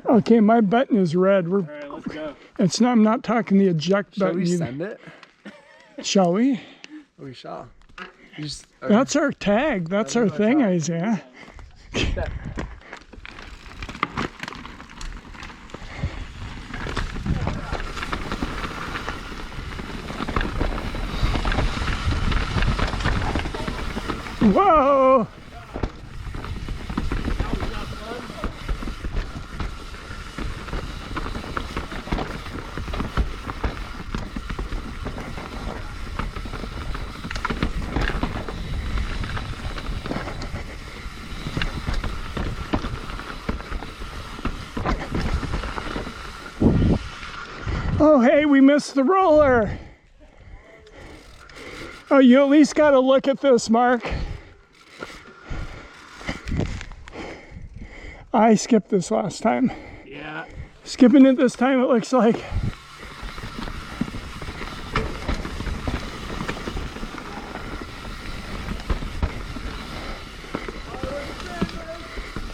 Okay, my button is red. All right, let's go. It's not. I'm not talking the eject Shall button. we send it? Shall we? We shall. That's our tag. That's our thing, Isaiah. Whoa! Oh, hey, we missed the roller. Oh, you at least got to look at this, Mark. I skipped this last time. Yeah. Skipping it this time, it looks like.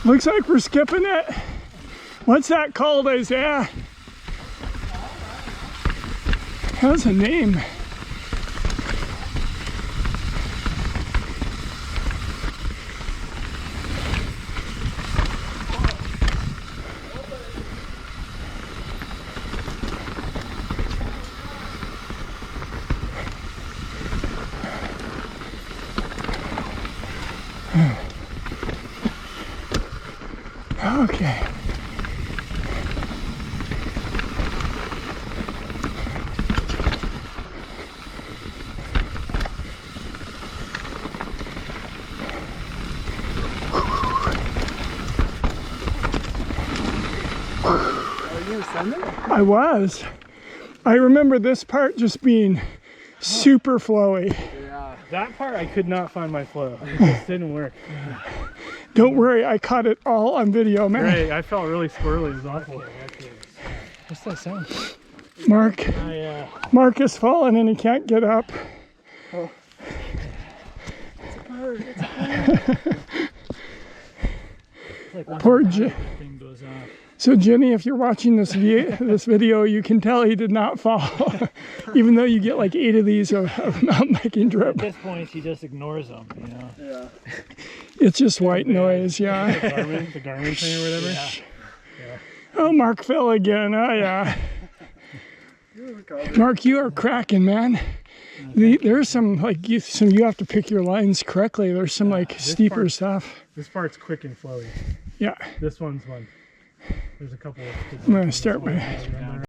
Looks like we're skipping it. What's that called, Isaiah? Has a name. Okay. I was. I remember this part just being super flowy. Yeah. That part I could not find my flow. It just didn't work. Don't worry, I caught it all on video, man. Great, I felt really squirrely. It was awful. What's that sound? Mark. Mark has fallen and he can't get up. Oh. It's a bird. It's a bird. Like Poor Jay. thing goes off. So Jenny, if you're watching this video, you can tell he did not fall, even though you get like 8 of these of mountain biking trip. At this point, she just ignores them, you know. Yeah. It's just white noise, yeah. The Garmin thing or whatever. Yeah. Oh, Mark fell again. Oh yeah. Mark, you are cracking, man. There's some like you have to pick your lines correctly. There's some like steeper stuff. This part's quick and flowy. Yeah. This one's one. There's a couple of. I'm gonna start my